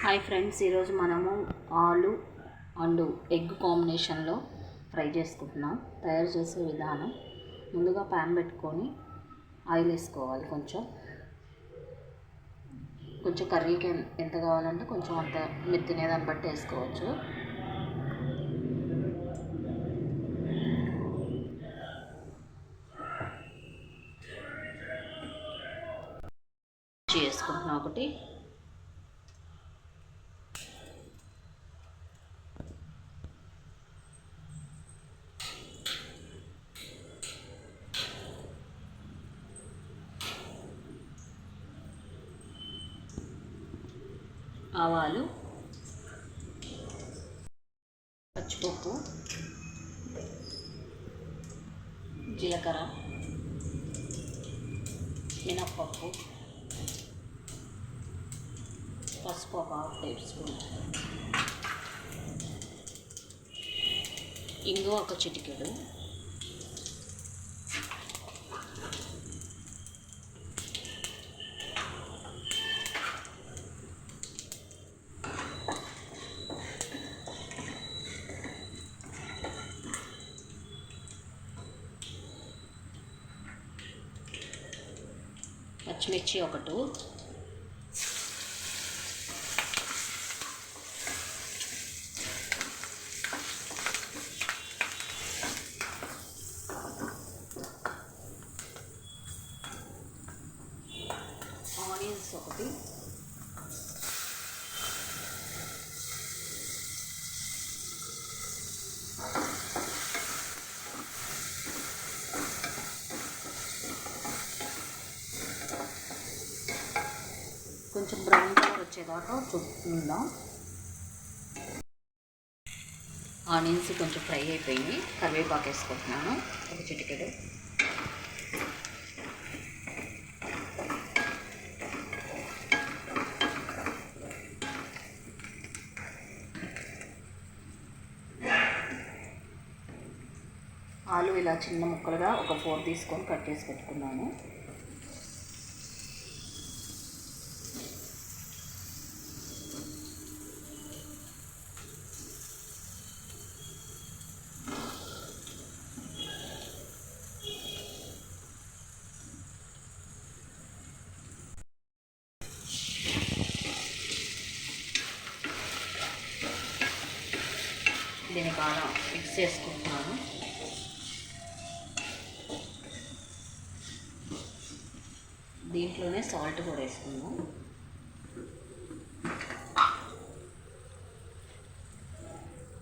Hi friends, ఈరోజు మనము ఆలు అండ్ ఎగ్ కాంబినేషన్లో ఫ్రై చేసుకుంటున్నాం. తయారు చేసే విధానం: ముందుగా ప్యాన్ పెట్టుకొని ఆయిల్ వేసుకోవాలి. కొంచెం కర్రీకి ఎంత కావాలంటే కొంచెం అంత మీరు తినేదాన్ని బట్టి వేసుకోవచ్చు. వేసుకుంటున్నాం ఒకటి. ఆవాలు, పచ్చిపప్పు, జీలకర్ర, మినప్పప్పు, పసుపు ఒక 1/2 టేబుల్ స్పూన్, ఇంగువ ఒక చిటికెడు, పచ్చిమిర్చి ఒకటి, ఆనియన్స్ ఒకటి, కొంచెం బ్రౌన్ కలర్ వచ్చేదాకా చూసుకుందాం. ఆనియన్స్ కొంచెం ఫ్రై అయిపోయింది. కరివేపాకు వేసుకుంటున్నాను ఒక చిటికెడు. ఆలు ఇలా చిన్న ముక్కలుగా ఒక 4 తీసుకొని కట్ చేసి పెట్టుకున్నాను. దీన్ని బాగా మిక్స్ చేసుకుంటున్నాను. దీంట్లోనే సాల్ట్ కూడా వేసుకుందాం.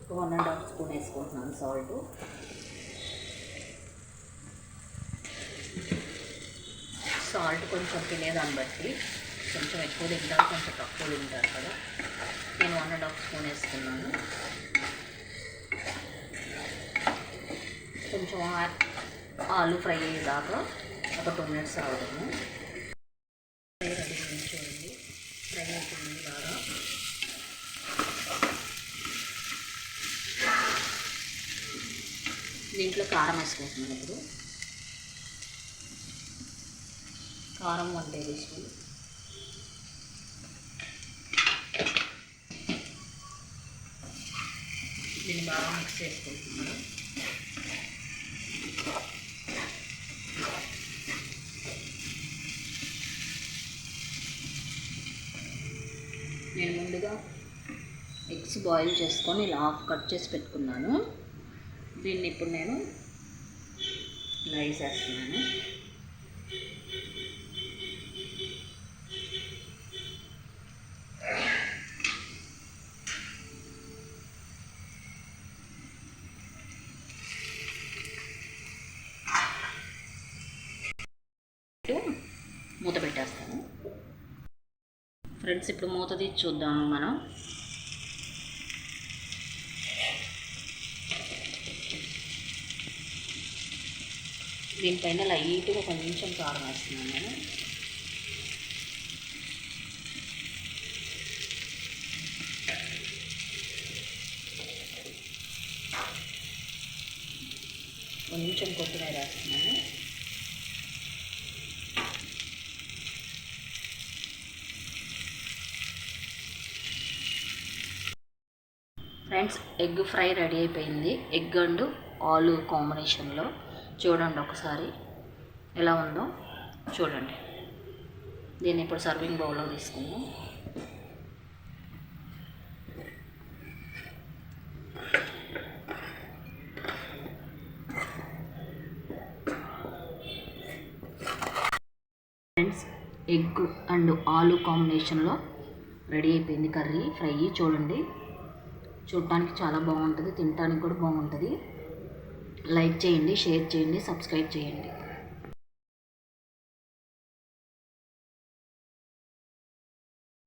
ఒక 1.5 స్పూన్ వేసుకుంటున్నాను సాల్ట్. సాల్ట్ కొంచెం తినేదాన్ని బట్టి, కొంచెం ఎక్కువ తింటారు, కొంచెం తక్కువ తింటారు కదా. నేను 1.5 స్పూన్ వేసుకున్నాను. కొంచెం ఆలు ఫ్రై అయ్యేదాకా ఒక 2 మినిట్స్ ఆగుతాము. రెడీ చూడండి, ఫ్రై అవుతుంది బాగా. దీంట్లో కారం వేసుకుంటున్నాను ఇప్పుడు. కారం 1 టేబుల్ స్పూన్, దీన్ని బాగా మిక్స్ చేసుకుంటున్నాను. నేను ముందుగా ఎగ్స్ బాయిల్ చేసుకొని ఇలా హాఫ్ కట్ చేసి పెట్టుకున్నాను. దీన్ని ఇప్పుడు నేను ఇలా వేసేస్తున్నాను. మూత పెట్టేస్తాను. ఫ్రెండ్స్, ఇప్పుడు మూత తీసి చూద్దాము మనం. దీనిపైన లైట్గా కొంచెం కారం వేస్తున్నాను నేను. కొంచెం కొత్తిమీర వేస్తున్నాను. ఫ్రెండ్స్, ఎగ్ ఫ్రై రెడీ అయిపోయింది. ఎగ్ అండ్ ఆలు కాంబినేషన్లో. చూడండి ఒకసారి ఎలా ఉందో చూడండి. దీన్ని ఇప్పుడు సర్వింగ్ బౌల్లో తీసుకుందాం. ఫ్రెండ్స్, ఎగ్ అండ్ ఆలు కాంబినేషన్లో రెడీ అయిపోయింది కర్రీ ఫ్రై. చూడండి, చూడటానికి చాలా బాగుంటుంది, తినడానికి కూడా బాగుంటుంది. లైక్ చేయండి, షేర్ చేయండి, సబ్స్క్రైబ్ చేయండి.